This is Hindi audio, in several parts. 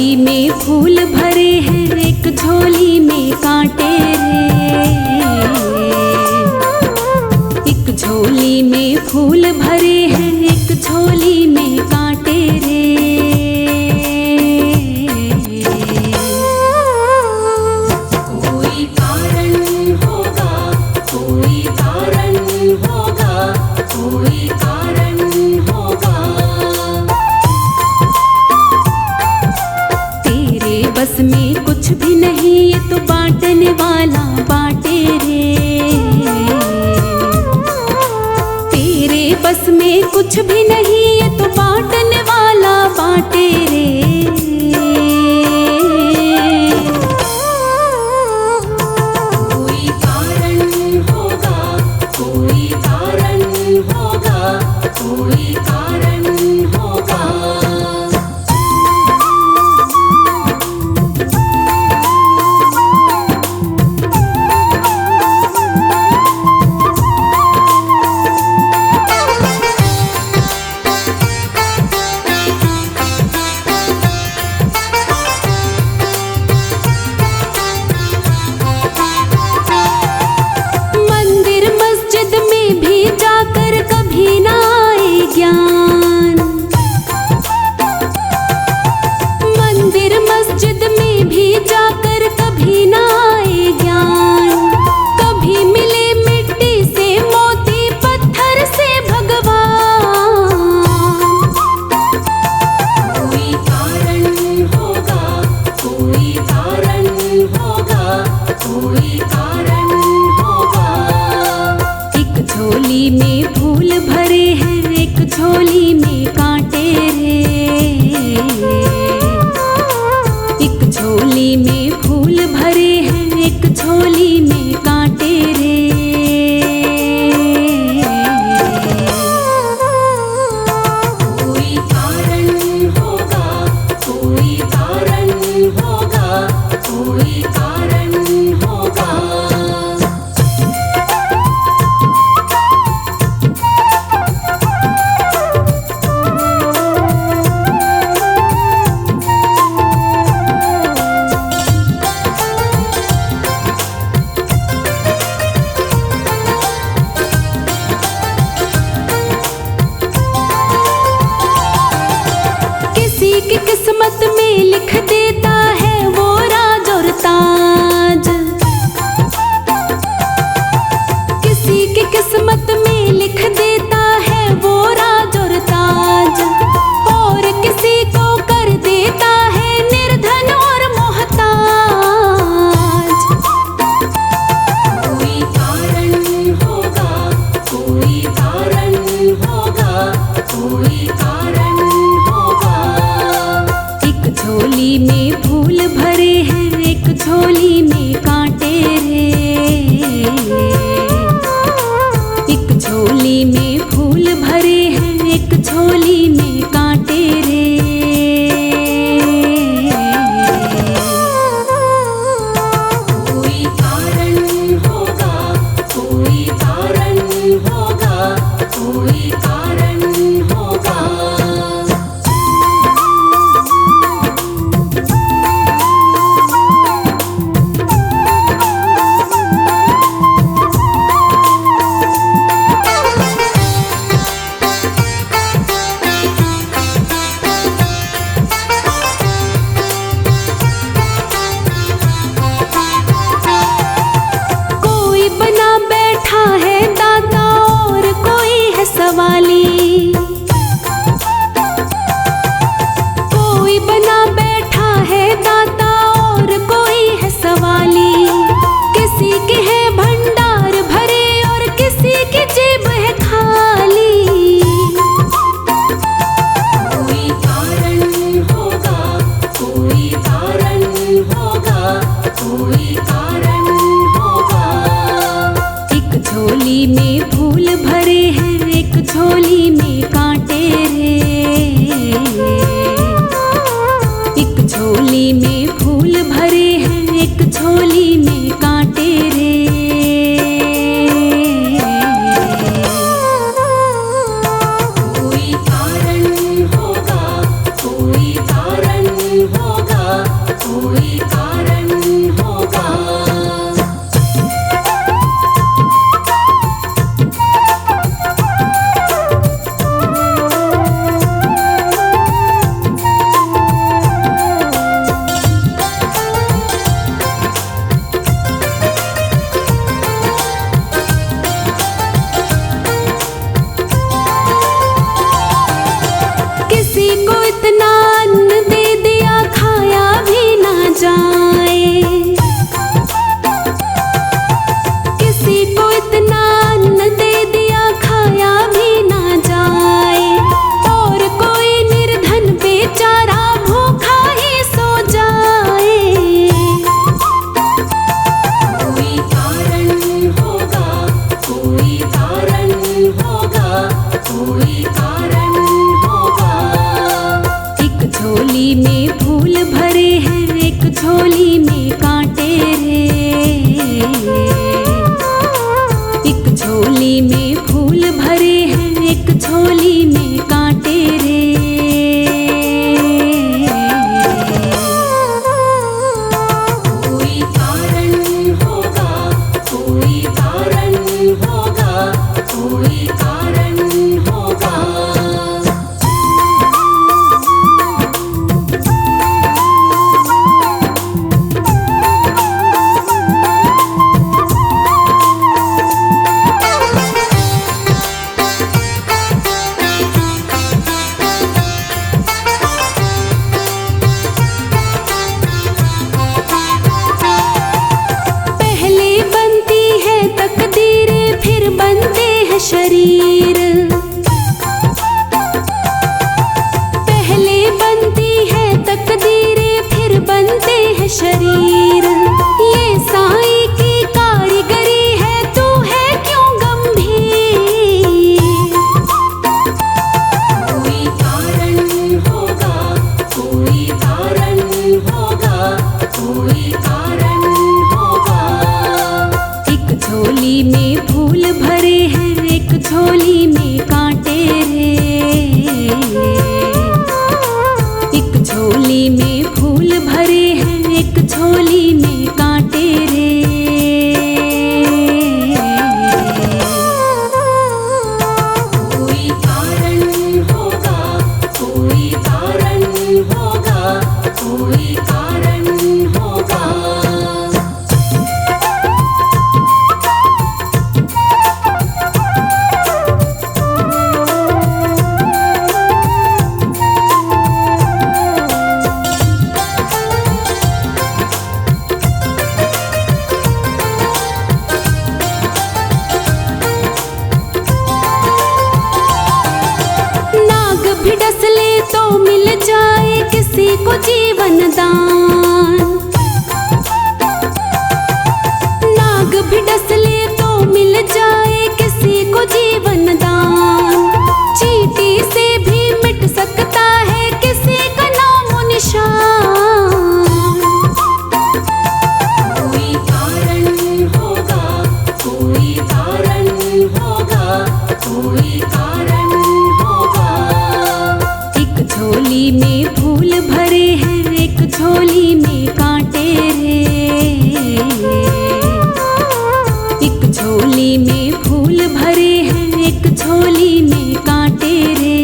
झोली में फूल भरे हैं, एक झोली में कांटे रे। एक झोली में फूल भरे हैं, एक झोली में कांटे रे। कोई कारण होगा, कोई कारण होगा, कोई कारण होगा। तेरे बस में कुछ भी नहीं, ये तो बांटने वाला बांटे रे। तेरे बस में कुछ भी नहीं, ये तो बांटने वाला बांटे रे। कोई कारण होगा, कोई कारण होगा, कोई कारण होगा। झोली में फूल भरे हैं, एक झोली में कांटे रे। एक झोली में फूल भरे हैं, एक झोली में कांटे रे। कोई कारण होगा, कोई कारण होगा, कोई कारण होगा। की किस्मत में लिख देता है वो राज और ताज। किसी की किस्मत में लिख देता है वो राज और ताज, और किसी को कर देता है निर्धन और मोहताज। कोई कारण होगा, कोई कारण होगा, कोई कारण होगा। झोली में फूल भरे हैं, एक झोली में कांटे रे। एक झोली में फूल भरे हैं, एक झोली में कांटे रे। कोई कारण होगा, कोई कारण होगा, कोई कारण होगा। बना बैठा है दाता और कोई है सवाली। कोई बना बैठा है दाता और कोई है सवाली। किसी के है भंडार भरे और किसी की जेब है खाली। कोई कारण होगा, कोई कारण होगा, कोई कारण होगा। झोली में फूल भरे हैं, एक झोली में कांटे रे। एक झोली में फूल भरे हैं, एक झोली में कांटे रे। कोई कारण होगा, कोई कारण होगा, झोली में फूल भरे हैं, एक झोली में कांटे रे। कोई कारण होगा, कोई कारण होगा, कोई कारण होगा। शरीर पहले बनती है तकदीरें, फिर बनते हैं शरीर। ये साईं की कारीगरी है, तू है क्यों गंभीर। कोई कारण होगा, कोई कारण होगा, कोई कारण होगा। एक झोली में फूल भरे हैं, एक झोली में कांटे रे। एक झोली में फूल भरे हैं, एक झोली में कांटे रे। कोई कारण होगा, कोई कारण होगा, कोई कारण होगा। भिड़स ले तो मिल जाए किसी को जीवन दान। नाग भिड़स ले तो मिल जाए किसी को जीवन दान। चींटी से भी मिट सकता है किसी का नामो निशान। कोई कारण होगा, कोई कारण होगा, कोई कारण होगा। एक झोली में फूल भरे हैं, एक झोली में कांटे रे। एक झोली में फूल भरे हैं, एक झोली में कांटे रे।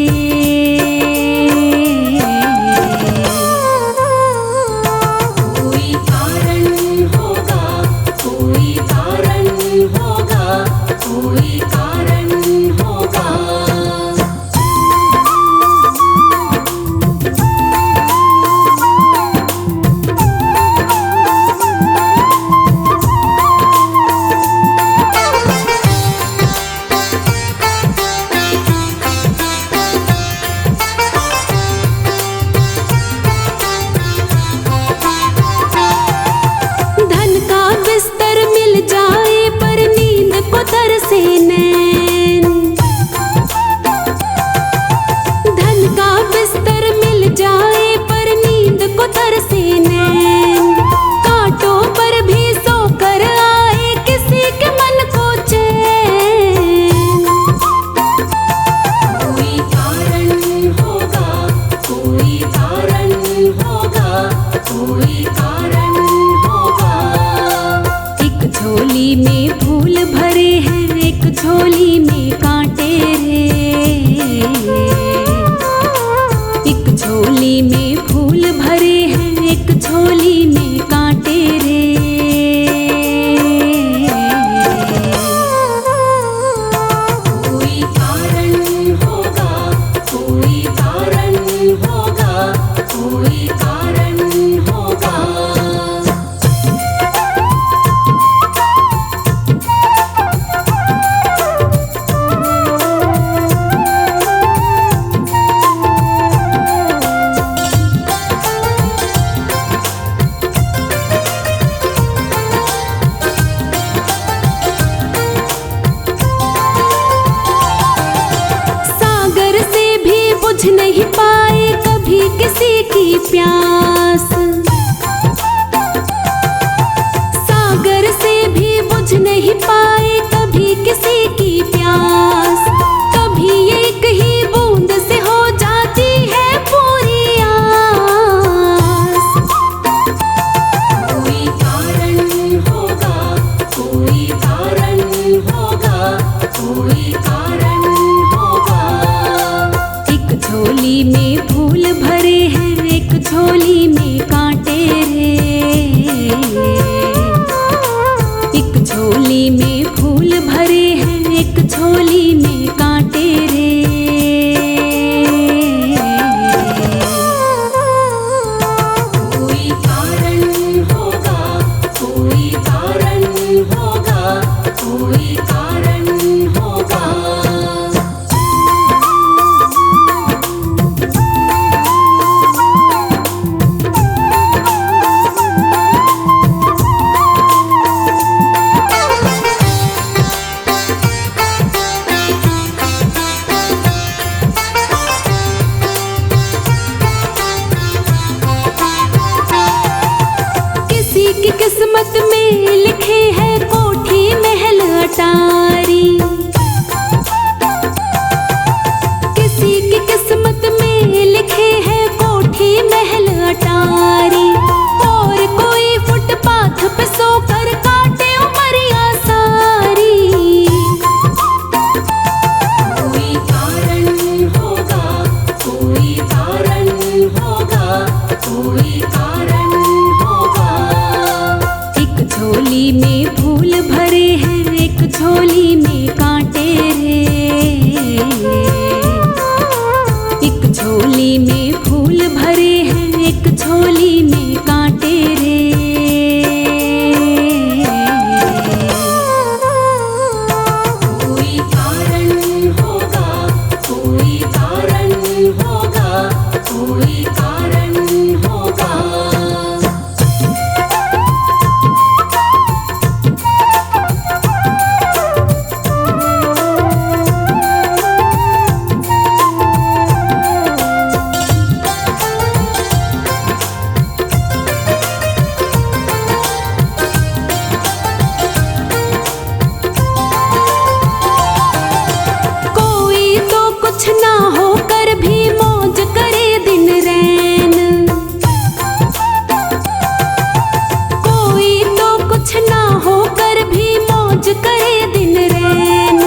कोई कारण होगा, कोई कारण होगा, कोई कारण होगा। तरसे नैन, धन का बिस्तर मिल जाए पर नींद को तरसे नैन। कांटों पर भी सोकर आए किसी के मन को चैन। कोई कारण होगा, कोई कारण होगा, कोई कारण होगा। एक झोली में फूल भरे हैं, एक झोली में कांटे रे। एक झोली में फूल भरे हैं, एक झोली में कांटे रे। कोई कारण होगा, कोई कारण होगा, कोई कारण होगा। बुझ नहीं पाए कभी किसी की प्यास, सागर से भी बुझ नहीं पाए कभी किसी की कोई कारण होगा। एक झोली में फूल भरे हैं, एक झोली में कांटे रे। एक झोली में फूल भरे हैं, एक झोली में कांटे रे। कोई कारण होगा, कोई कारण होगा, कोई कारण होगा। की किस्मत में लिखे है कोठी महल अटारी। किसी की किस्मत में लिखे है कोठी महल अटारी। और कोई फुटपाथ पे सोकर काटे उमरिया सारी। कोई कारण होगा, कोई कारण होगा, कोई कारण होगा। एक झोली में फूल भरे हैं, एक झोली में कांटे रे। एक झोली में फूल भरे हैं, एक झोली में कांटे रे। कोई कारण होगा, कोई कारण होगा, कोई कारण होगा। कुछ ना होकर भी मौज करे दिन रैन। कोई तो कुछ ना होकर भी मौज करे दिन रैन।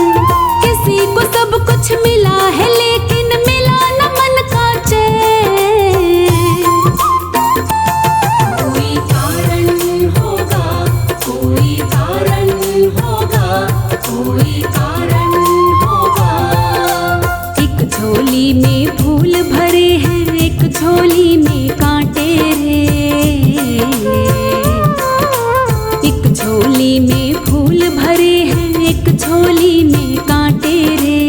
किसी को सब कुछ मिला है लेकिन मिला न मन का चैन। कोई कारण होगा, कोई कारण होगा, कोई कारण होगा। एक झोली में फूल भरे हैं, एक झोली में कांटे रे। एक झोली में फूल भरे हैं, एक झोली में कांटे रे।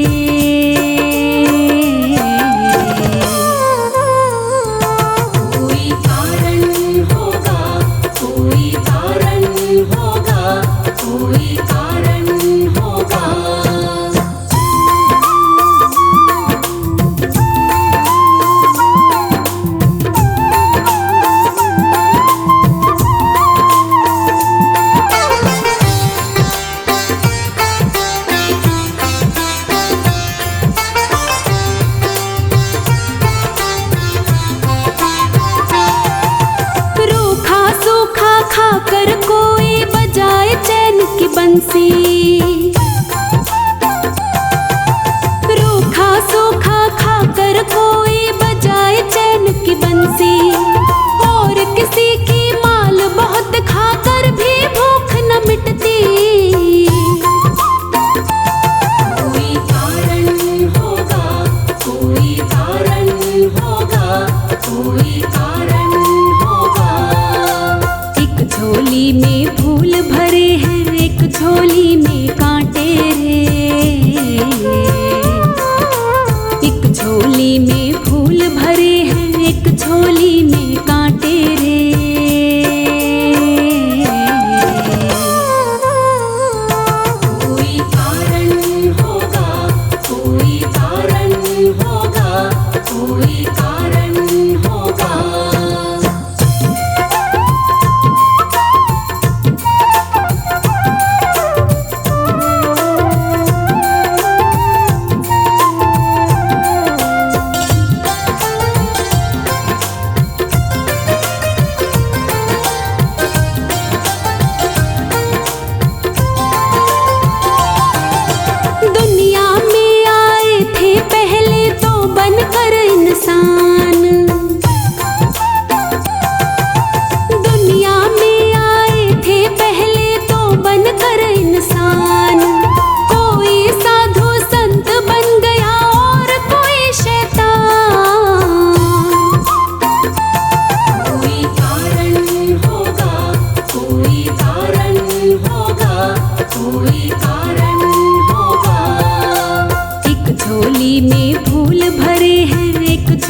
कोई कारण होगा, कोई कारण होगा, कोई कारण होगा।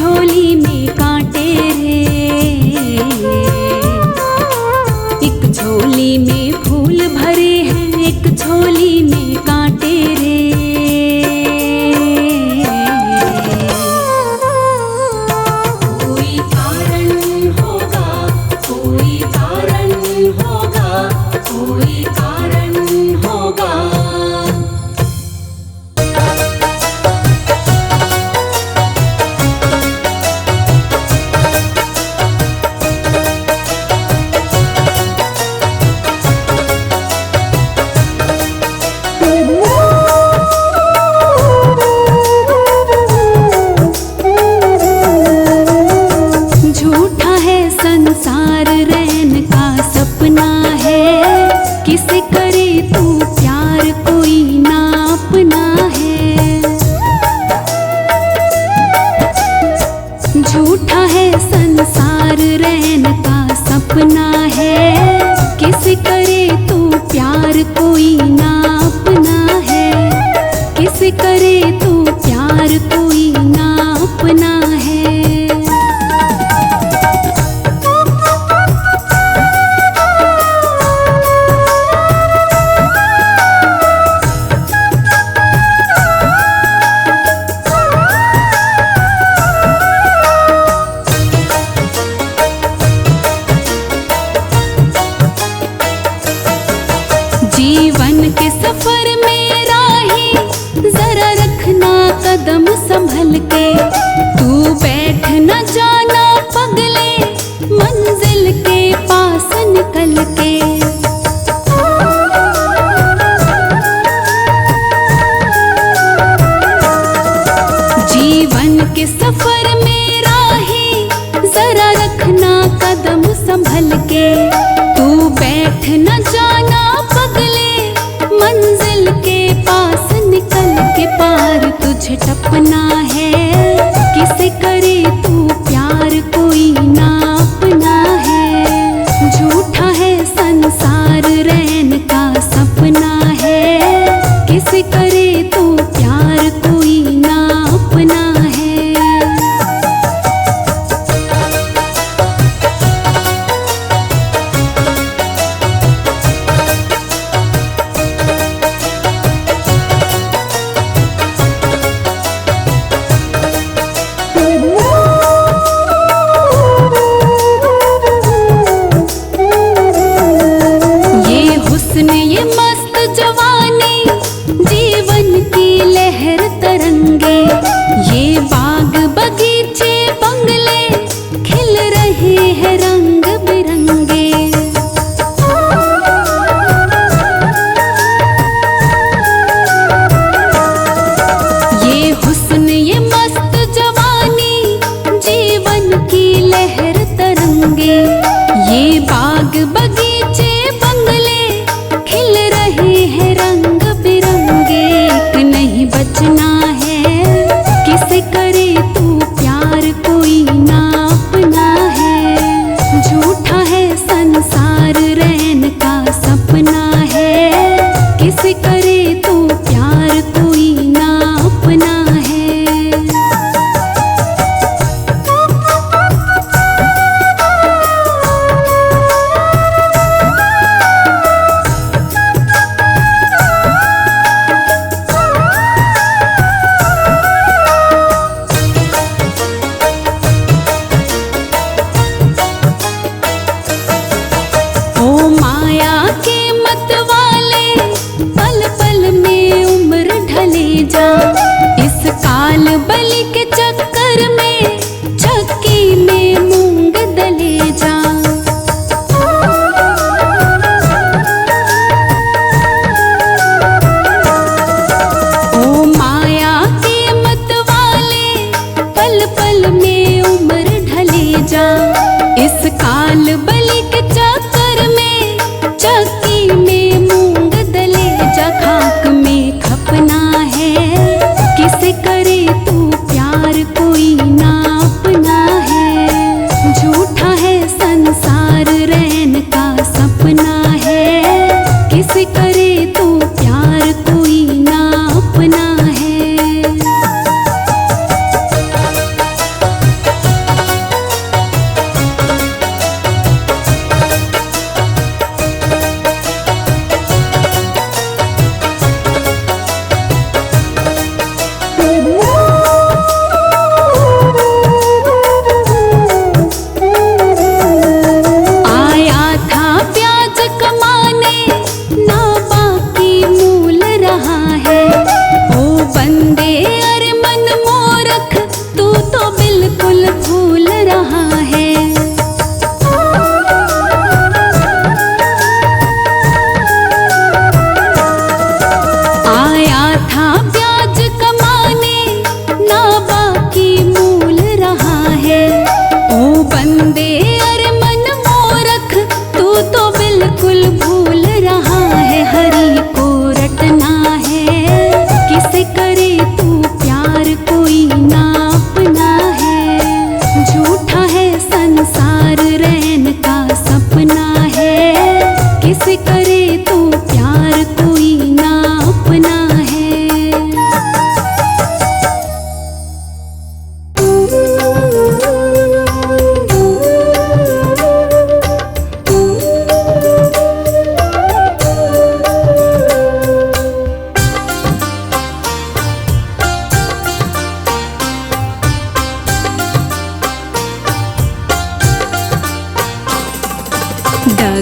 झोली में कांटे रे, एक झोली में फूल भरे हैं, एक झोली में कांटे रे। कोई कारण होगा, कोई कारण होगा, कोई कारण होगा। झूठा है संसार, रैन का सपना है, किसे करे तू प्यार कोई ना अपना है। झूठा है संसार, रैन का सपना है, किसे करे तू प्यार कोई ना अपना है, किसे करे तू प्यार कोई ना अपना है। जीवन के सफर में राही जरा रखना कदम संभल के, तू बैठ न जाना पगले मंजिल के पास निकल के। जीवन के सफर में राही जरा रखना कदम संभल के, तू बैठ न जाना पगले मंजिल के पास निकल के। पार तुझे टपना है, किसे करे तू प्यार कोई ना अपना है। झूठा है संसार, रैन का सपना है, किसे करे तू प्यार कोई ना अपना है। ये मस्त जवानी जीवन की लहर तरंग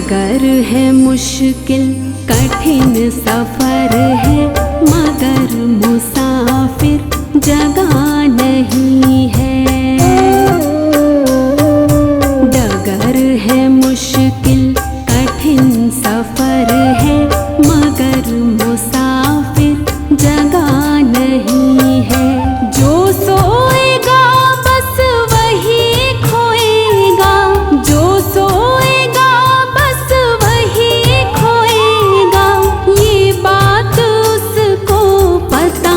डगर है मुश्किल कठिन सफर है, मगर मुसाफिर जगह नहीं है। डगर है मुश्किल कठिन सफर है, मगर मुसाफिर जगह नहीं है। जो सोएगा बस वही खोएगा, जो सोएगा बस वही खोएगा, ये बात उसको पता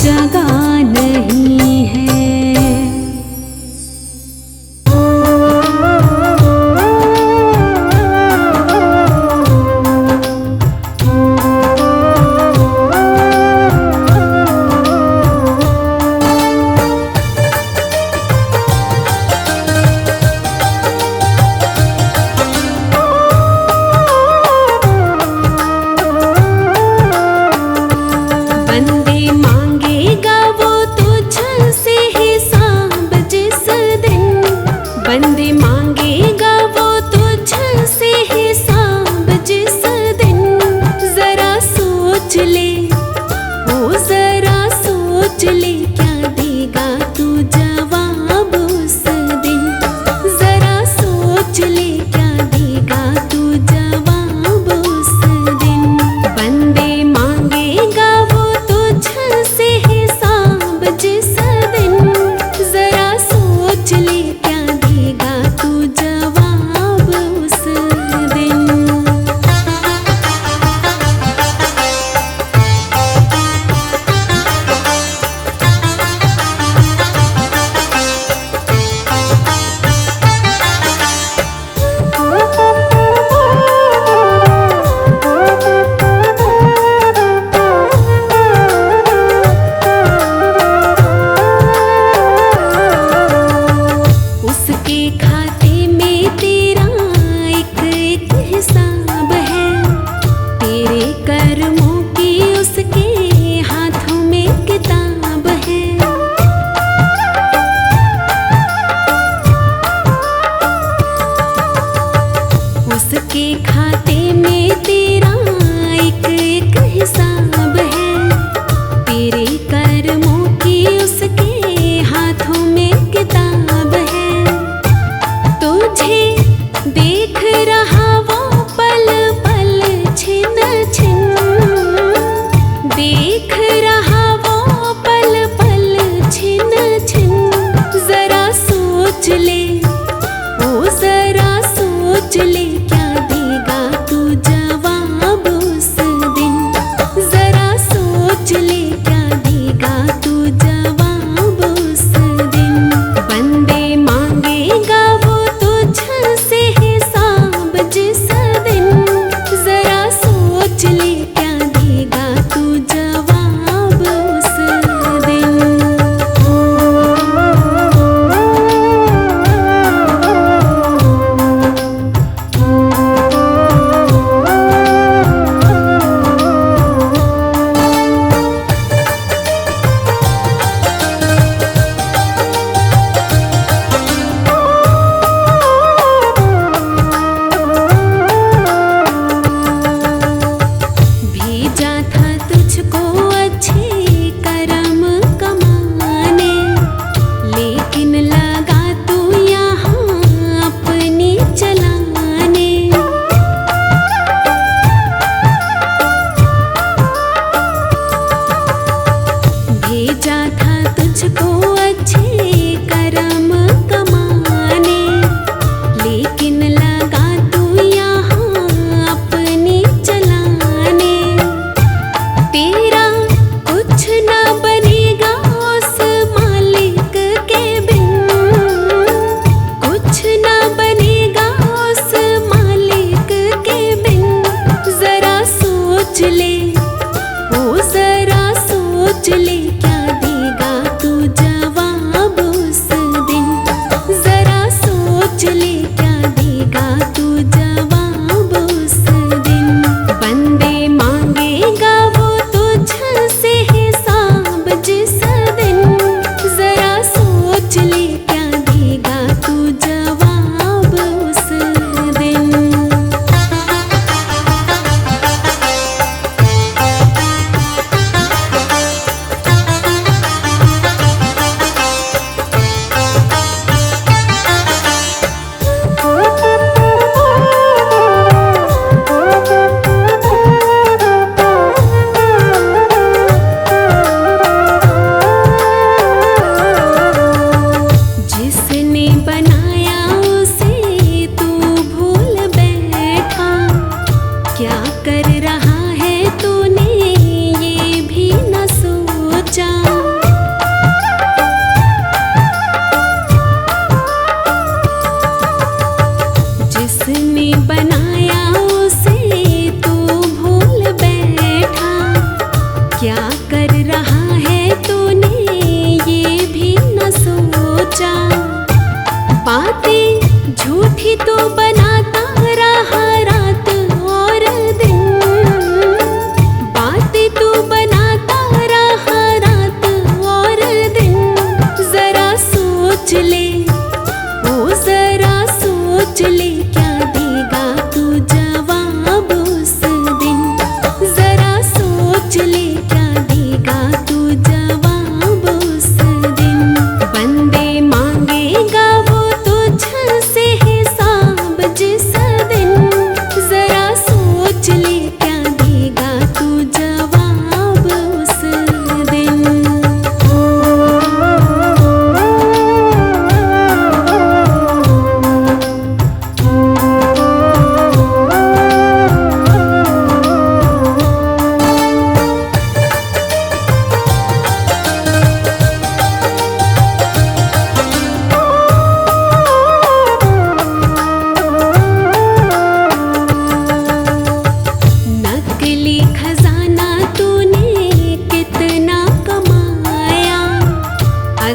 जगह नहीं है। बंदे मांगेगा वो तुझसे हिसाब जिस दिन, बंदे मांगेगा वो तुझसे हिसाब जिस दिन। जरा सोच ले, ओ जरा सोच ले, क्या देगा तू जवाब उस दिन। जरा सोच ले, क्या देगा तू जवाब उस दिन। बंदे मांगेगा वो तुझसे हिसाब जिस दिन। जरा सोच ले, क्या देगा तू जवाब उस दिन।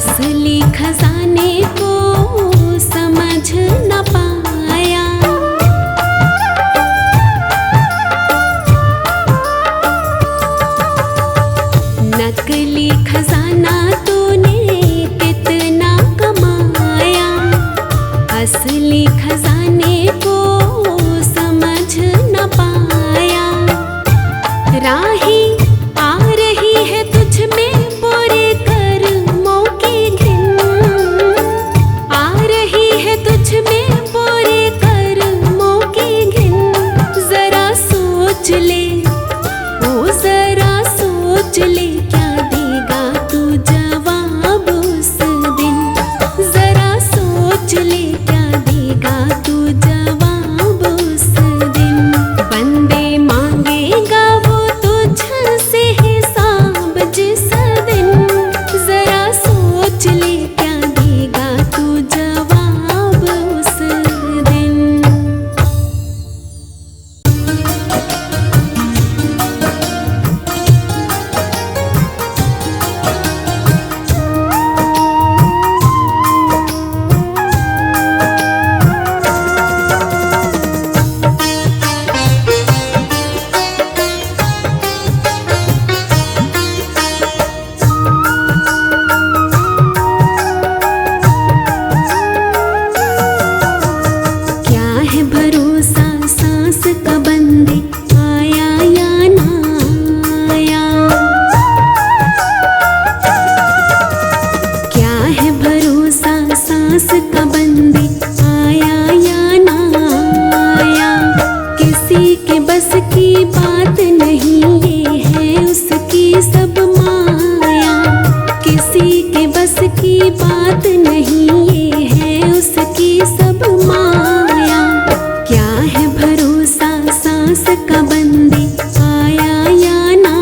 असली खजाने को समझ न पाया। नकली खजाना तूने कितना कमाया, असली खजाने को समझ न पाया। राही आ रही है तुझ में बुरे कर्मों की घिन, आ रही है तुझ में बुरे कर्मों की घिन। जरा सोच ले, ओ जरा सोच ले, क्या देगा तू जवाब उस दिन। जरा सोच ले, क्या देगा तू जवाब उस दिन। बंदे मांगेगा वो तुझसे हिसाब जिस दिन। जरा सोच ले, क्या देगा तू जवाब उस दिन। क्या है भरोसा सांस का बंदे, आया या ना आया। क्या है भरोसा सांस का बंदे, आया या ना आया। किसी के बस की बात नहीं, ये है उसकी सब माया। किसी के बस की बात नहीं, ये है उसकी सब माया। क्या है भरोसा सांस का बंदे, आया या ना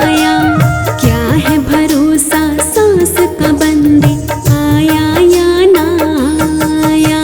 आया। क्या है भरोसा सांस का बंदे, आया या ना आया।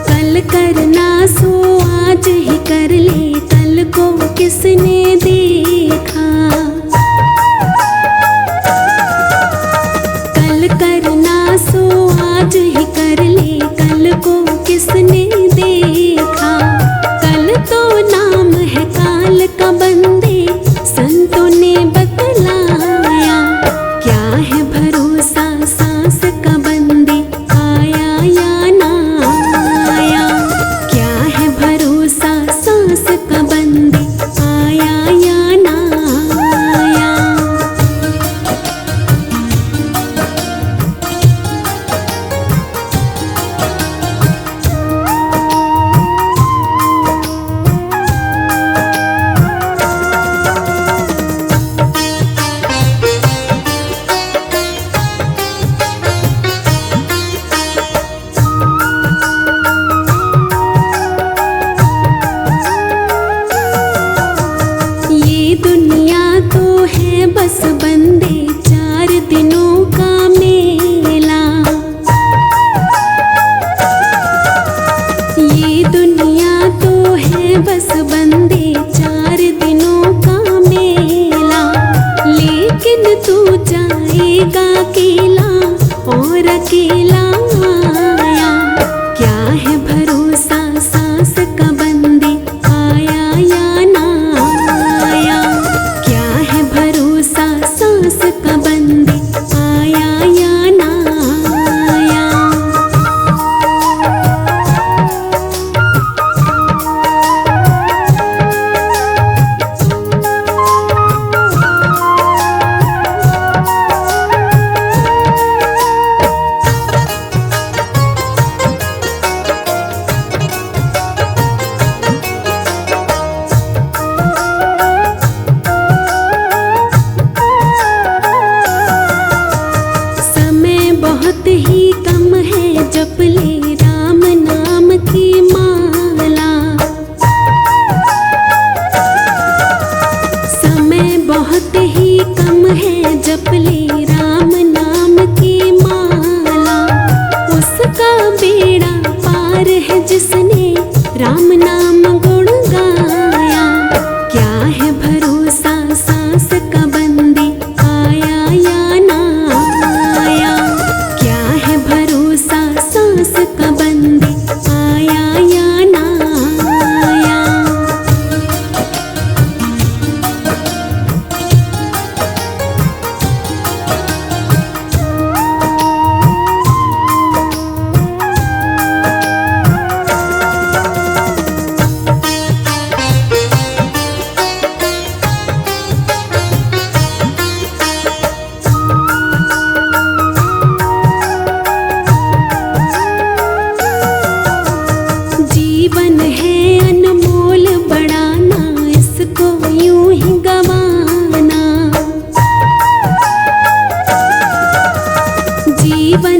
कल करना सो आज ही कर ले, कल को किसने देखा। कल करना सो आज ही कर ले, कल को किसने देखा। कल तो नाम है काल का बंदे, संतों ने बतलाया। क्या है भरोसा सांस का बंदे, आया या ना आया। क्या है भरोसा सांस का बंदे, आया या ना आया। ये दुनिया तो है बस बंदे, 4 दिनों का मेला। ये दुनिया तो है बस बंदे, 4 दिनों का मेला। लेकिन तू जाएगा अकेला और अकेला आया। क्या है भरोसा सांस का बंदे, आया या ना आया। क्या है भरोसा सांस का बंदे, आया या ना आया। जप ले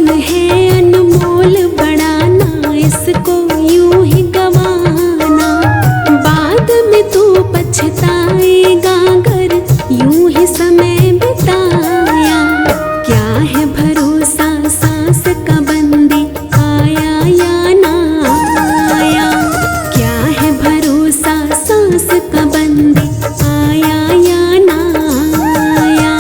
जीवन है अनमोल बढ़ाना, इसको यूं ही गवाना। बाद में तू पछताएगा अगर यूं ही समय बिताया। क्या है भरोसा सांस का बंदी आया या ना आया। क्या है भरोसा सांस का बंदी आया या ना आया।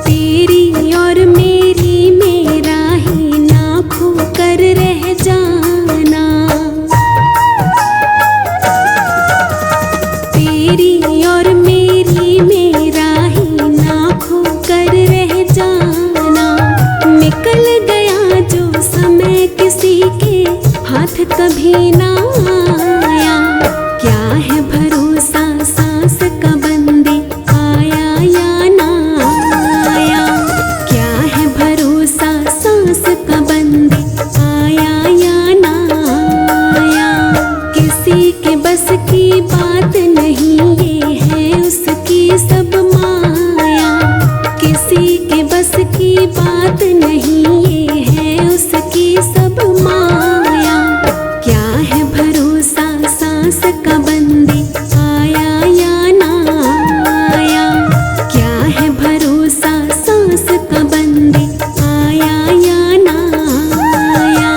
तेरी और मेरी मेरा ही ना खो कर रह जाना। तेरी और मेरी मेरा ही ना खो कर रह जाना। निकल गया जो समय किसी के हाथ कभी ना आया। क्या है भरोसा सांस का बंदी आया या ना आया। क्या है भरोसा सांस का बंदी आया या ना आया। किसी के बस की बात नहीं ये है उसकी सब माया। किसी के बस की बात नहीं ये है उसकी सब माया। क्या है भरोसा सांस का बंदी आया या ना आया। क्या है भरोसा सांस का बंदी आया या ना आया।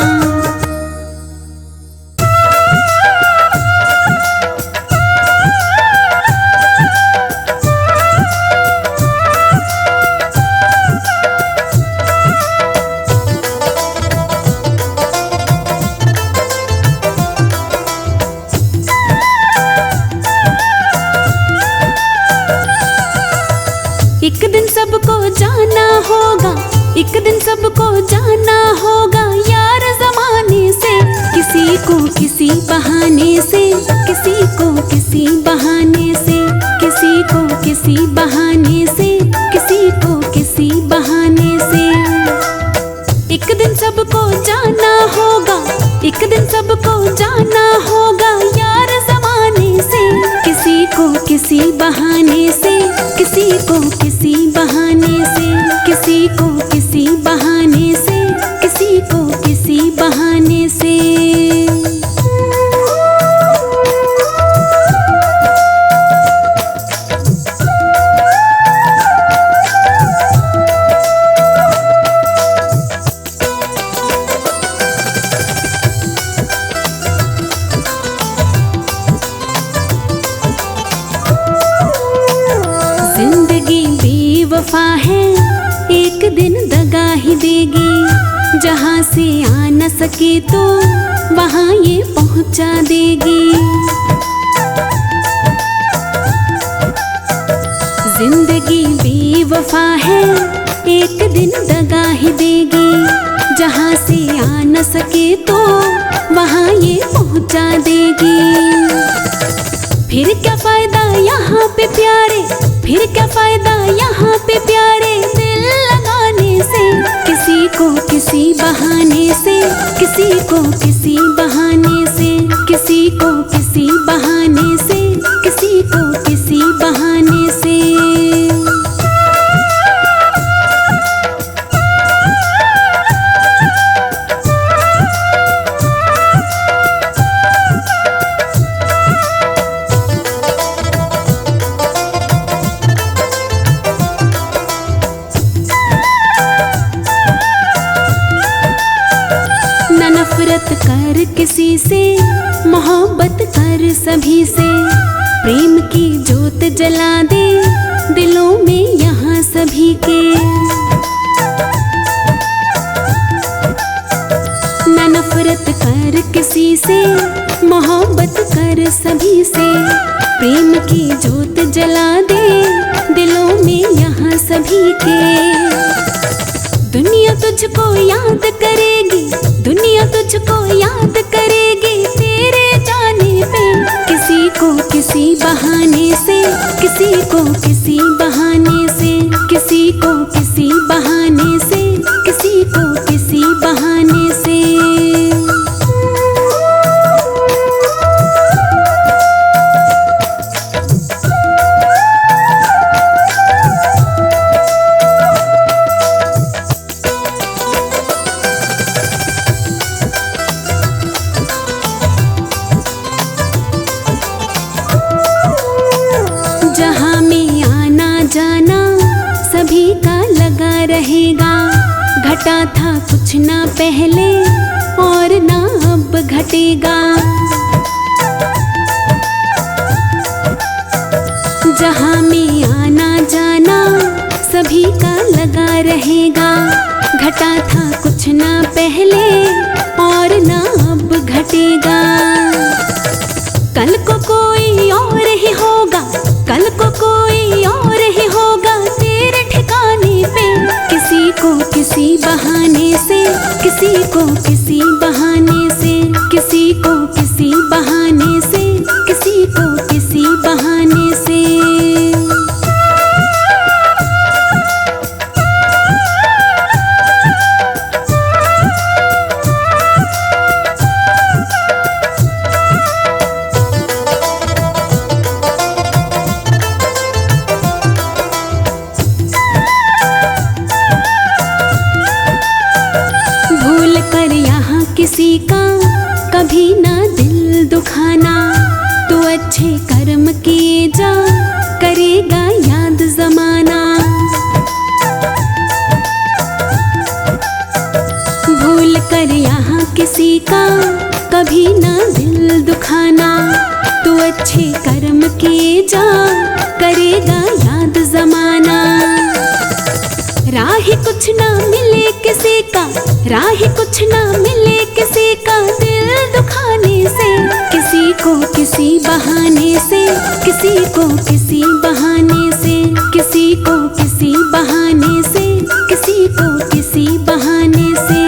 एक दिन सबको जाना होगा, एक दिन सबको जाना होगा यार ज़माने से। किसी को किसी बहाने से, किसी को किसी बहाने से, किसी को किसी बहाने से, किसी को किसी बहाने से। एक दिन सबको जाना होगा, एक दिन सबको जाना होगा यार ज़माने से। किसी को किसी बहाने से, किसी को किसी बहाने से, किसी को किसी बहाने से, किसी को किसी बहाने से। जिंदगी बेवफा है, एक दिन दगा ही देगी। जहाँ से आ न सके तो वहाँ ये पहुँचा देगी। जिंदगी बेवफा है, एक दिन दगा ही देगी। जहाँ से आ न सके तो वहाँ ये पहुँचा देगी। फिर क्या फायदा यहाँ पे प्यारे, फिर क्या फायदा यहाँ पे प्यारे दिल लगाने से। किसी को किसी बहाने से, किसी को किसी बहाने से, किसी को किसी बहाने से, किसी को किसी बहाने से। नफरत कर किसी से, मोहब्बत कर सभी से। प्रेम की जोत जला दे दिलों में यहाँ सभी के। न नफरत कर किसी से, मोहब्बत कर सभी से। प्रेम की जोत जला दे दिलों में यहाँ सभी के। दुनिया तुझको याद करेगी, दुनिया तुझको याद किसी बहाने से, किसी को किसी बहाने से, किसी को किसी बहाने से, किसी को किसी बहाने से। जहाँ में आना जाना सभी का लगा रहेगा, घटा था कुछ ना पहले और ना अब घटेगा। जहाँ में आना जाना सभी का लगा रहेगा, घटा था कुछ ना पहले और ना अब घटेगा। कल को कोई और ही होगा, कल को कोई और ही होगा तेरे ठिकाने पे। किसी को किसी बहाने से, किसी को किसी बहाने से, किसी को किसी बहाने से, किसी को किसी बहाने से। किसी का कभी ना दिल दुखाना, तू अच्छे कर्म किए जा, करेगा याद जमाना। भूल कर यहाँ किसी का कभी ना दिल दुखाना, तू अच्छे कर्म किए जा, करेगा याद जमाना। राह कुछ ना मिले किसी का, राह कुछ ना मिले किसी का दिल दुखाने से। किसी को किसी बहाने से, किसी को किसी बहाने से, किसी को किसी बहाने से, किसी को किसी बहाने से।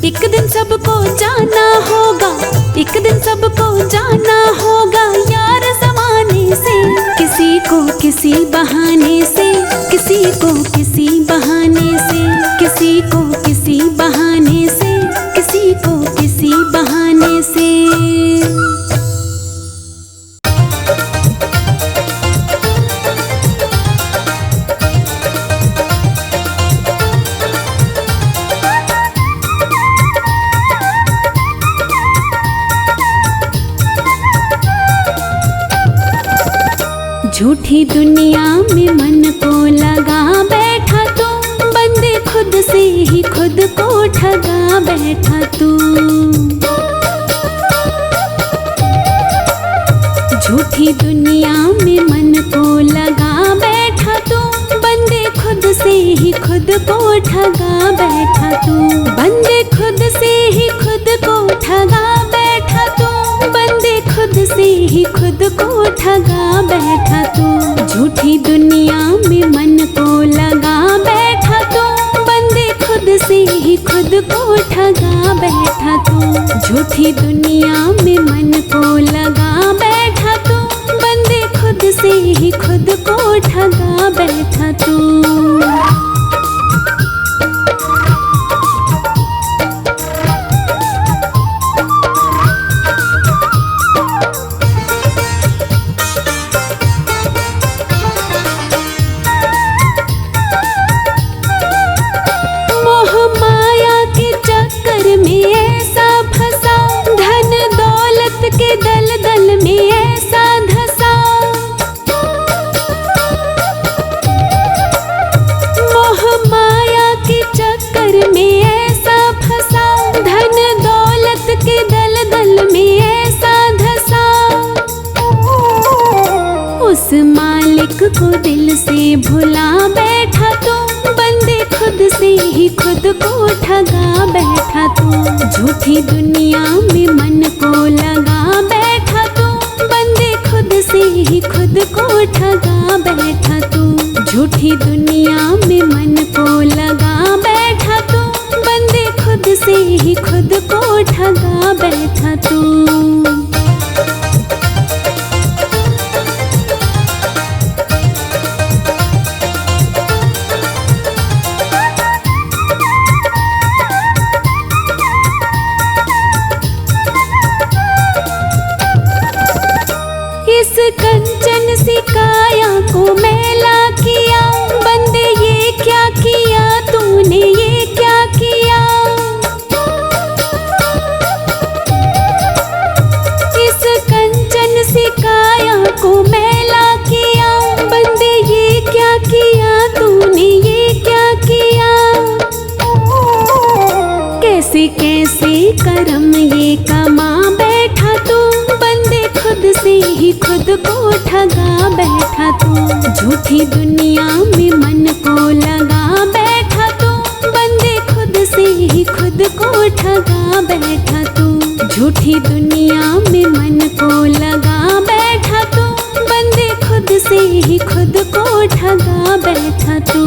एक दिन सबको जाना होगा, एक दिन सबको जाना होगा यार ज़माने से। किसी को किसी बहाने से, किसी को किसी बहाने से, किसी को किसी बहाने से, किसी को किसी बहाने से। झूठी दुनिया में मन को लगा बैठा तू, बंदे खुद से ही खुद को ठगा बैठा तू। झूठी दुनिया में मन को लगा बैठा तू, बंदे खुद से ही खुद को ठगा बैठा तू। बंदे खुद से ही खुद को ठगा बैठा तू, बंदे खुद से ही खुद को ठगा बैठा तू। झूठी दुनिया में मन को लगा बैठा तू, बंदे खुद से ही खुद को ठगा बैठा तू। झूठी दुनिया में मन को लगा बैठा तू, बंदे खुद से ही खुद को ठगा बैठा तू। को दिल से भुला बैठा तू, बंदे खुद से ही खुद को ठगा बैठा तू। झूठी दुनिया में मन को लगा बैठा तू, बंदे खुद से ही खुद को ठगा बैठा तू। झूठी दुनिया में मन को लगा बैठा तू, बंदे खुद से ही खुद को ठगा बैठा तू। ये कमा बैठा तू, बंदे खुद से ही खुद को ठगा बैठा तू। झूठी दुनिया में मन को लगा बैठा तू, बंदे खुद से ही खुद को ठगा बैठा तू। झूठी दुनिया में मन को लगा बैठा तू, बंदे खुद से ही खुद को ठगा बैठा तू।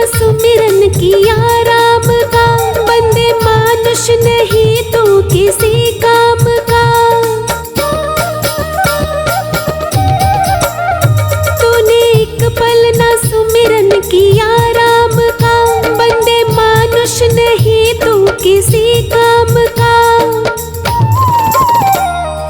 सुमिरन किया राम का, बंदे मानुष नहीं तू किसी काम का। तूने एक पल ना सुमिरन किया राम का, बंदे मानुष नहीं तू किसी काम का।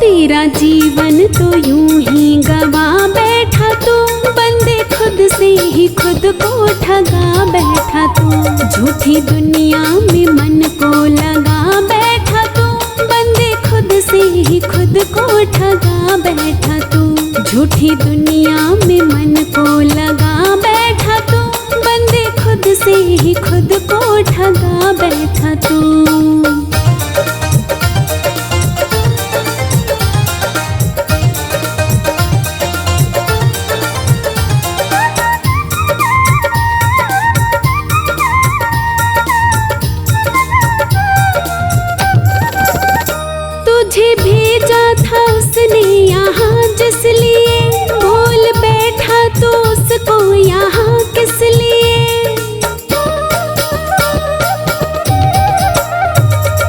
तेरा जीवन तो यूं ही गवा बैठा तू, बंदे खुद से ही खुद को ठगा बैठा तू। झूठी दुनिया में मन को लगा बैठा तू, बंदे खुद से ही खुद को ठगा बैठा तू। झूठी दुनिया में मन को लगा बैठा तू, बंदे खुद से ही खुद को ठगा बैठा तू। तुझे भेजा था उसने यहाँ जिस लिए, भूल बैठा तो उसको यहाँ किस लिए।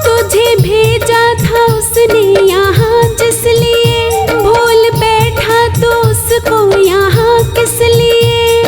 तुझे भेजा था उसने यहाँ जिस लिए, भूल बैठा तो उसको यहाँ किस लिए।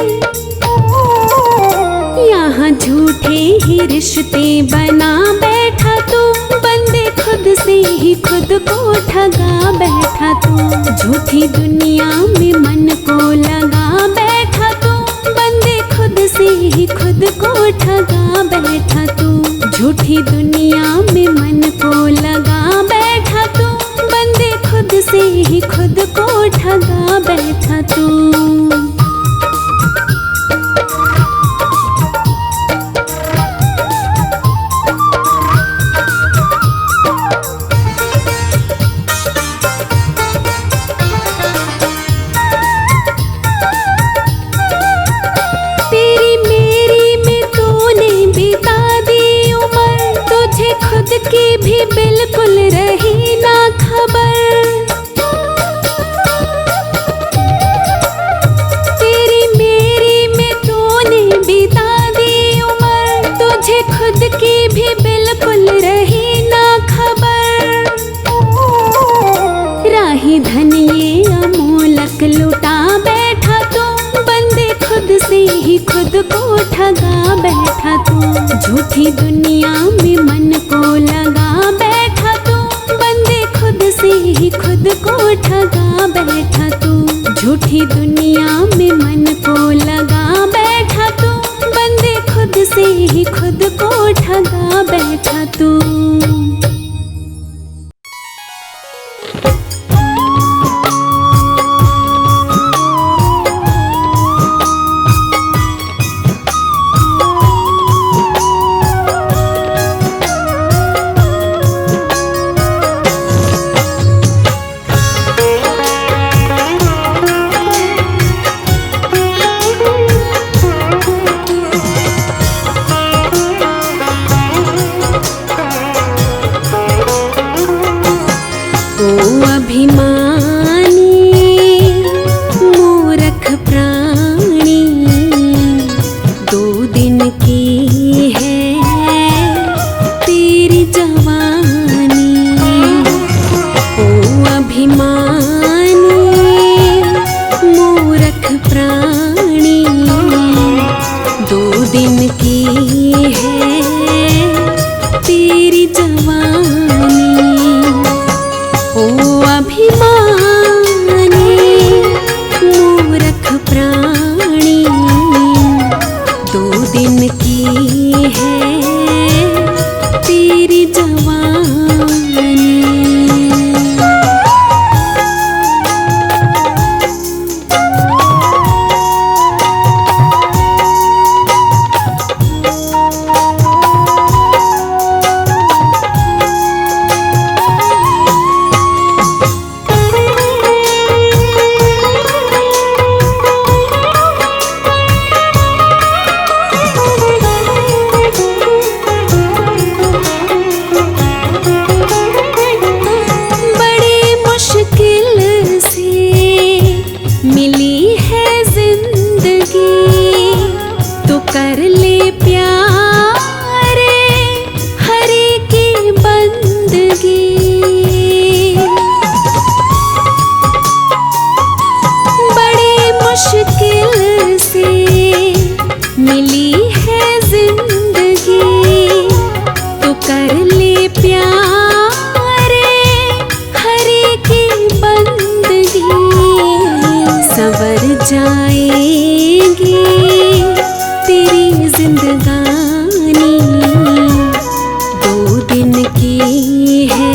यहाँ झूठे ही रिश्ते बना बैठा तू, बंदे खुद से ही खुद को ठगा बैठा तू। झूठी दुनिया में मन को लगा बैठा तू, बंदे खुद से ही खुद को ठगा बैठा तू। झूठी दुनिया में मन को लगा बैठा तू, बंदे खुद से ही खुद को ठगा बैठा तू। खुद की भी बिल्कुल रही ना खबर, तेरी मेरी में तूने बिता दी उम्र। तुझे खुद की भी बिल्कुल रही ना खबर। राही धन ये अमोलक लुटा बैठा तू, बंदे खुद से ही खुद को ठगा बैठा तू। झूठी दुनिया में मन को लगा बैठा तू, बंदे खुद से ही खुद को ठगा बैठा तू। झूठी दुनिया में मन को लगा बैठा तू, बंदे खुद से ही खुद को ठगा बैठा तू। तेरी जवानी। कर ले प्यारे हरे की बंदगी। बड़ी मुश्किल से मिली है जिंदगी, तो कर ले प्यारे हरे की बंदगी। संवर जाएगी तेरी जिंदगानी, 2 दिन की है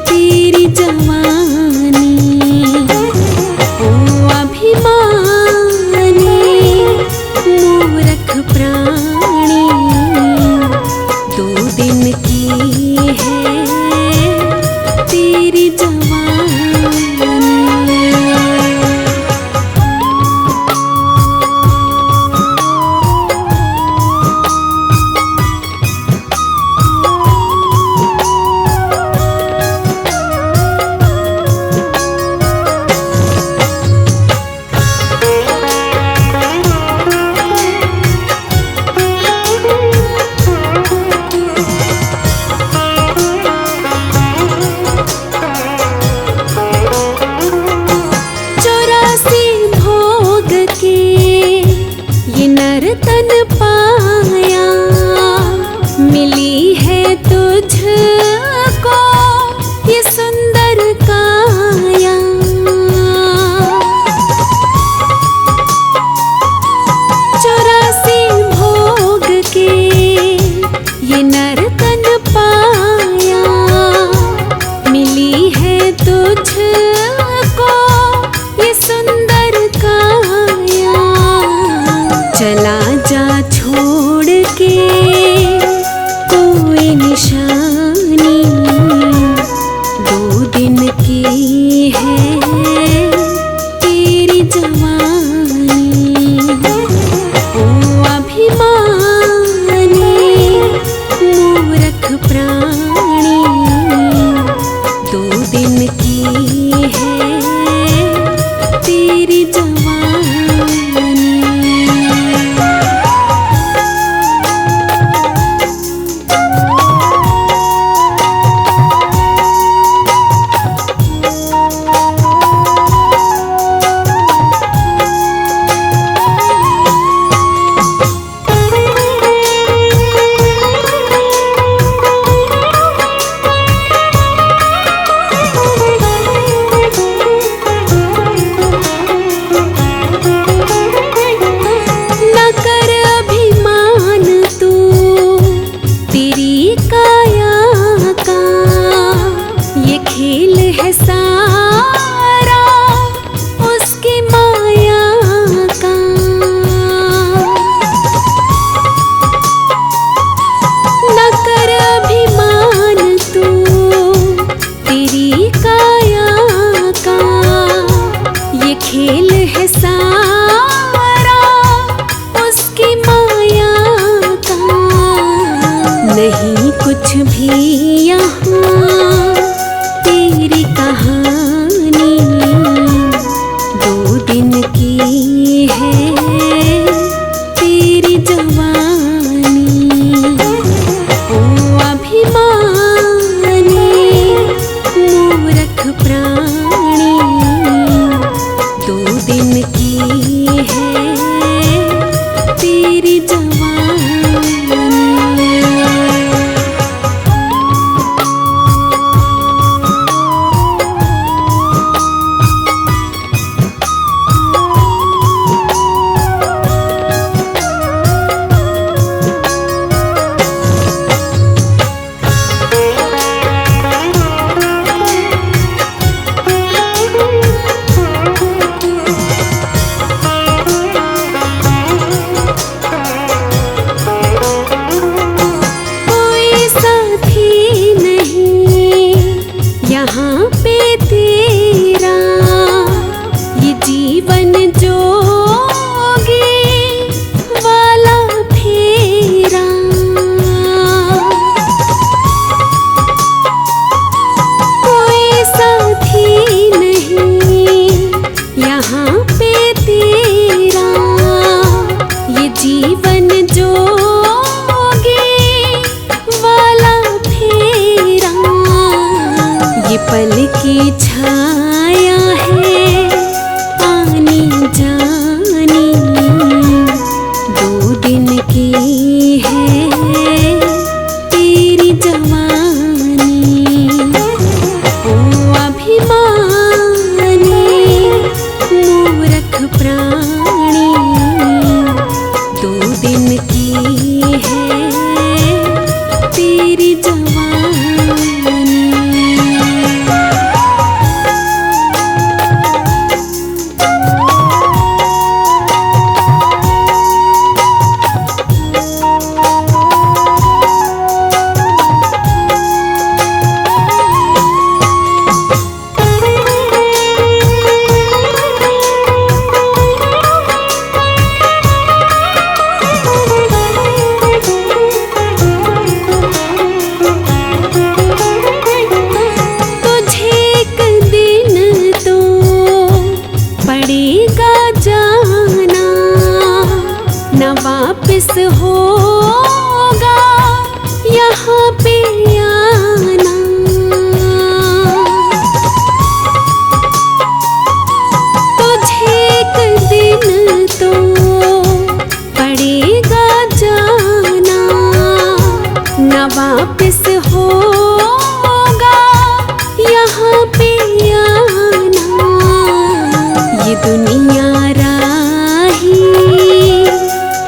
तेरी जवानी। ओ अभिमानी मूर्ख प्राणी, 2 दिन की है तेरी जवानी। तन पाया मिली है तुझको ये सुंदर काया। चौरासी भोग के ये नर्तन पाया, मिली है तुझको ये सुंदर काया। चला जा छोड़ के कोई निशानी, 2 दिन की है तेरी जवानी। ओ अभिमानी मूर्ख प्राणी, 2 दिन की है तेरी जवानी। खेल है सारा उसकी माया का। न कर अभिमान तू तेरी काया का, ये खेल है सारा उसकी माया का। नहीं कुछ भी यहाँ तेरी कहानी, 2 दिन की है तेरी जवानी। ओ अभिमानी मूर्ख प्राणी, 2 दिन की है तेरी जवानी। वापस होगा यहाँ पे आना। ये दुनिया राही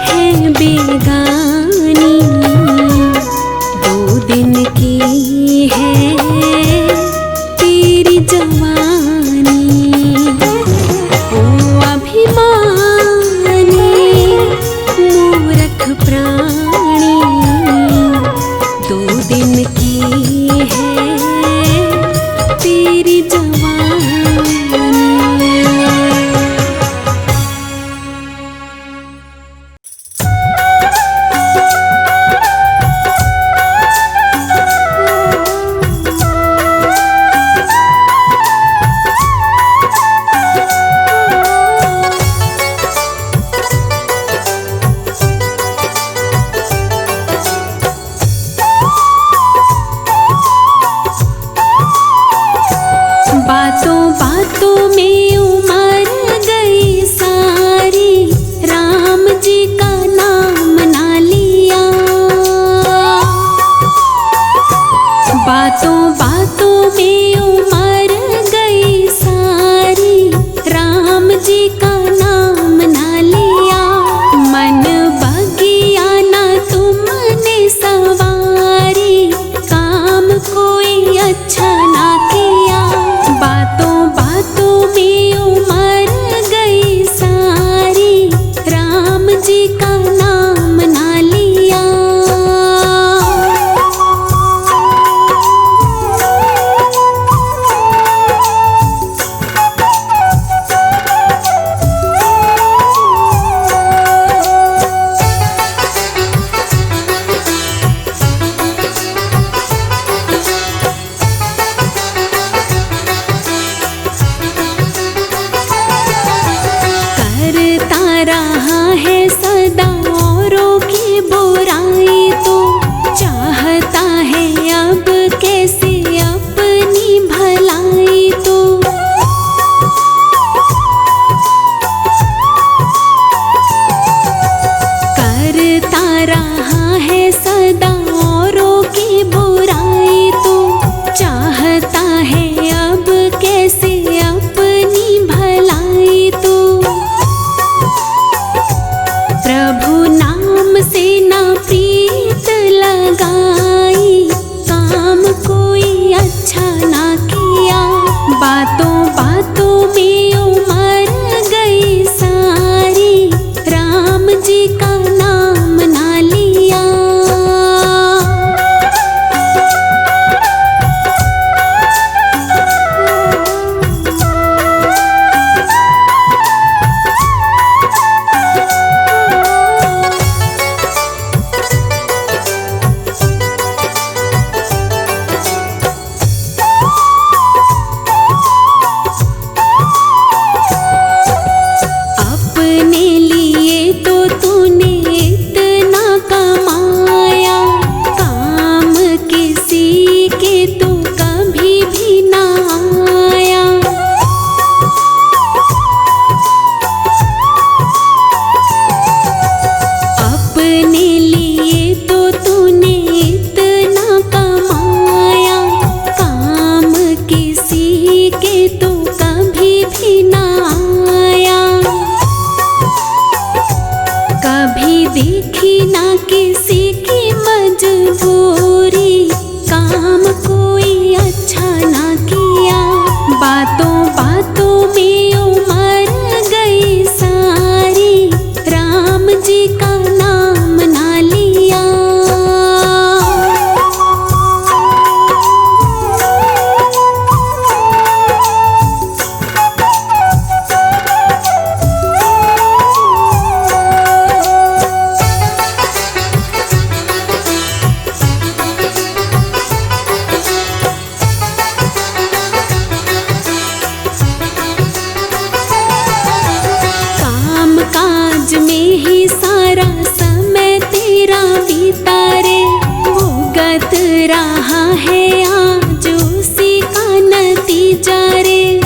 है बेगानी, 2 दिन की है तेरी जवानी। ओ अभिमानी मूर्ख प्राणी, 2 दिन की है तेरी जवानी। बातों बातों में उमर गई सारी, राम जी का नाम ना लिया। बातों बातों में उमर गई सारी, राम जी का नाम ना लिया। मन बगिया ना तुमने सवारी, काम कोई अच्छा ना किया। बातों बातों में उमर गई सारी, राम जी का नाम ना लिया। करता रहा है सदा औरों की बुराई, तो चाहता है अब कैसे अपनी भलाई। तो करता रहा है सदा औरों की बुराई, तो चाहता है अब कैसे अपनी भलाई। तो प्रभु नाम से ना प्रीत लगाई, काम कोई अच्छा ना किया। बातों बातों में उमर गई सारी, राम जी का नाम ना लिया। अपने लिए तो तूने इतना कमाया, काम किसी के तो कभी भी ना आया। अपने लिए तो तूने इतना कमाया, काम किसी के तो कभी भी ना आया। कभी देखी ना किसी की मजबूरी, काम कोई अच्छा ना किया। बातों बातों में उमर गई सारी, राम जी का नाम ना लिया। रहा है आज उसी का नतीजा रे।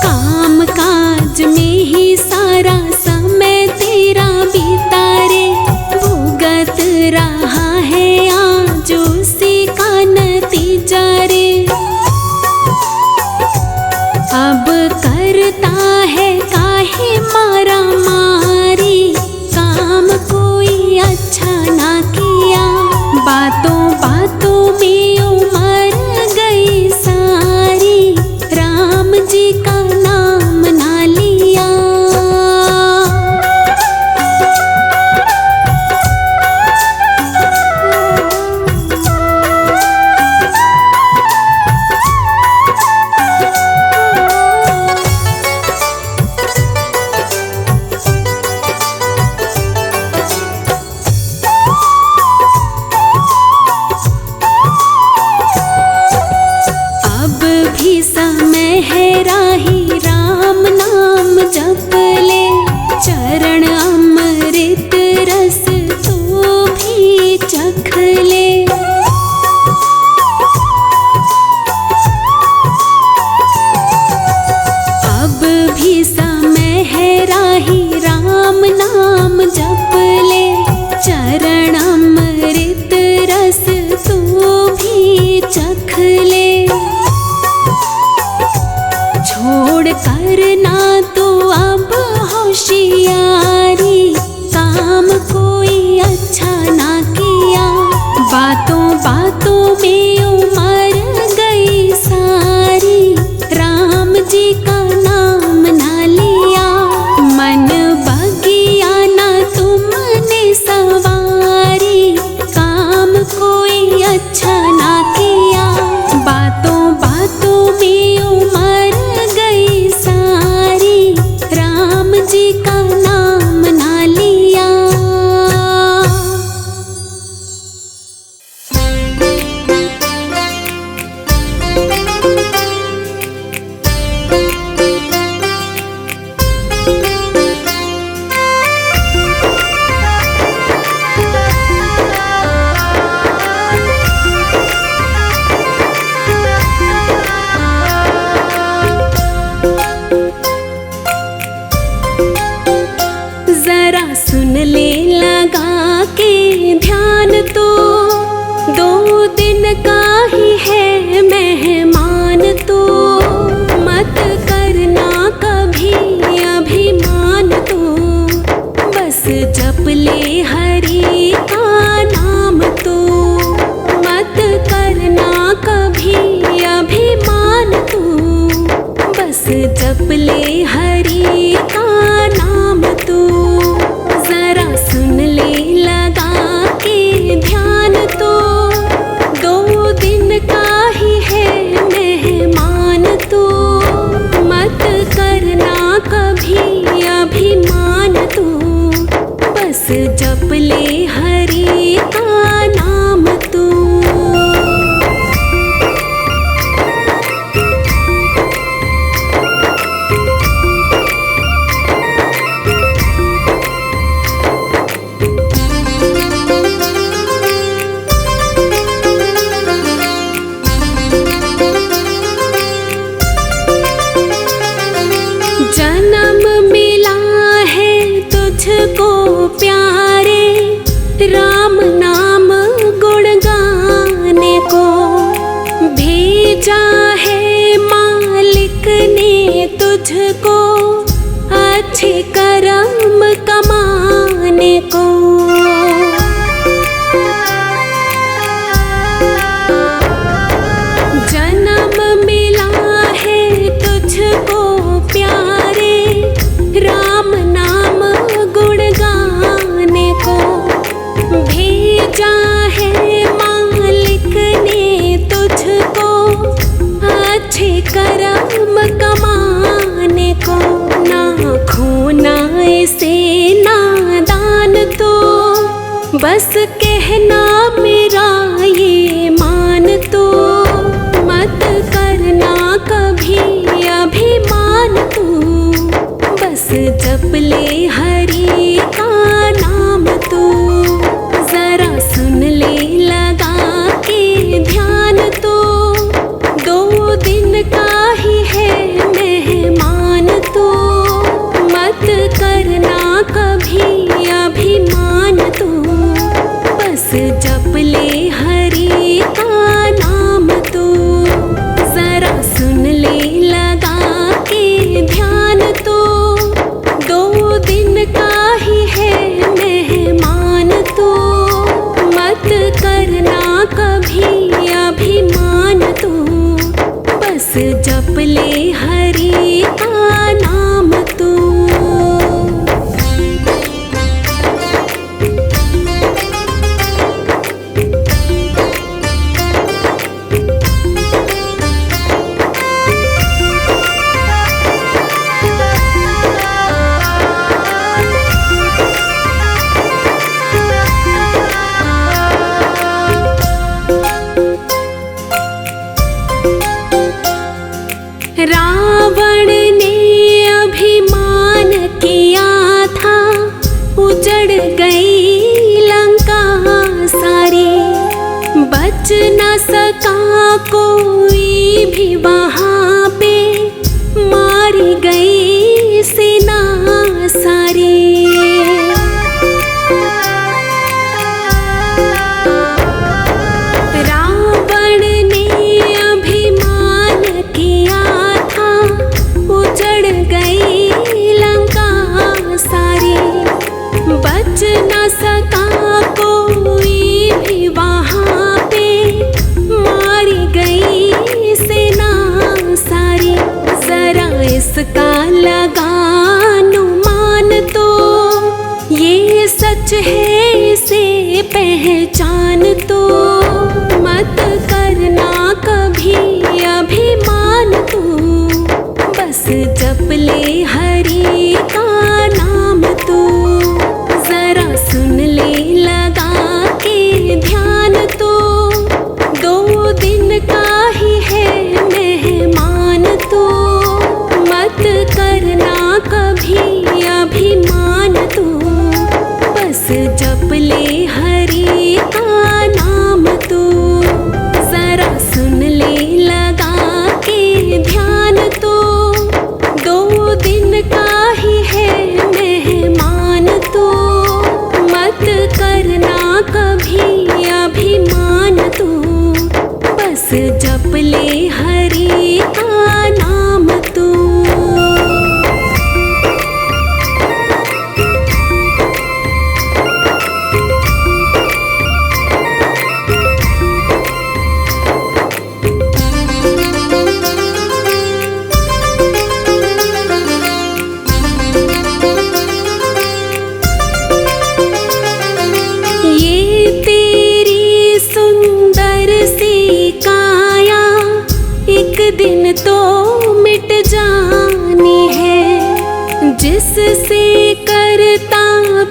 काम काज में ही सारा समय होशियारी, काम कोई अच्छा ना किया। बातों बातों में उमर गई सारी, राम जी का नाम ना लिया। मन बगिया ना तुमने सवारी, काम कोई अच्छा ना किया। बातों बातों में उमर गई सारी, राम जी का नाम ना लिया। जरा सुन ले लगा के ध्यान, तो 2 दिन का ही है मेहमान। तो मत करना कभी अभिमान, तो बस जप ले हरि का नाम। तो मत करना कभी अभिमान, तो बस जप ले हरि का नाम। तो जरा सुन ले लगा के ध्यान, तो 2 दिन का ही है मेहमान। तो मत करना कभी अभिमान, तो बस जप ले हरि का नाम। तो जन्म मिला है तुझको प्यारे, राम नाम गुण गाने को। भेजा है मालिक ने तुझको, अच्छे कर्म कमाने को। जन्म मिला है तुझको प्यारे, राम नाम गुण गाने को। भेजा है मालिक ने तुझको, अच्छे कर्म कमाने को। ना खोना ऐसे नादान, तो बस कहना मेरा ये मान। तो मत करना कभी अभिमान, तू बस जप ले हरि का नाम। तो जरा सुन ले लगा के ध्यान, तो 2 दिन का ही है मेहमान। तो मत करना कभी अभिमान, तो बस जप ले हरि का नाम। तो जरा सुन ले लगा के ध्यान, तो 2 दिन का ही है मेहमान। तो मत करना कभी अभिमान, तो बस जप ले हरि का नाम। तो उसका लगानु मान तो ये सच है इसे पहचान तो मत करना कभी अभिमान तू बस जप ले हरि का नाम तू जरा सुन ले लगा के ध्यान तो 2 दिन का ही है मेहमान तू मत करना कभी अभिमान तू बस जप ले हरि का नाम तू जरा सुन ले लगा के ध्यान तो 2 दिन का ही है मेहमान तू मत करना कभी अभिमान तू बस जप ले हरि का नाम तू। ये तेरी सुंदर सी काया एक दिन तो मिट जानी है जिससे करता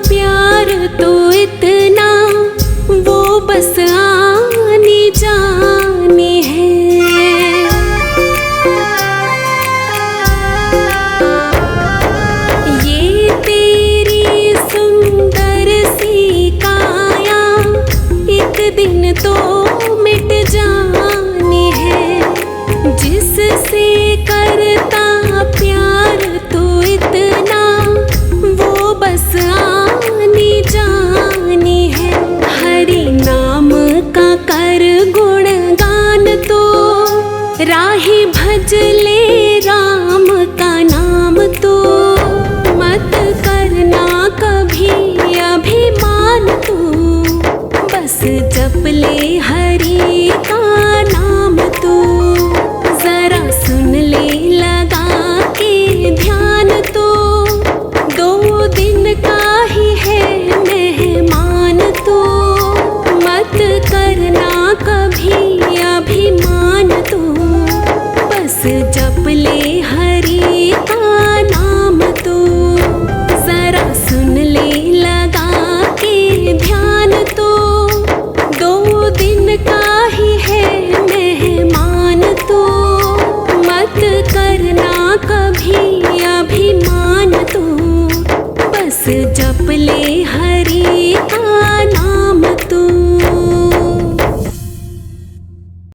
प्यार तो इतना वो बस आनी जानी है। ये तेरी सुंदर सी काया एक दिन तो मिट जानी है जिससे करता प्यार तो इतना वो बस आनी जानी है। हरि नाम का कर गुणगान तो राही भज ले राम का नाम तो मत करना कभी अभिमान तू बस जप ले हरि का नाम तू जरा सुन ले लगा के ध्यान तो 2 दिन का ही है मेहमान तू मत करना कभी अभिमान तू बस जप ले हरि का नाम तू जरा सुन ले लगा के ध्यान तो 2 दिन का ही है मेहमान तू मत करना कभी अभिमान तू बस जप ले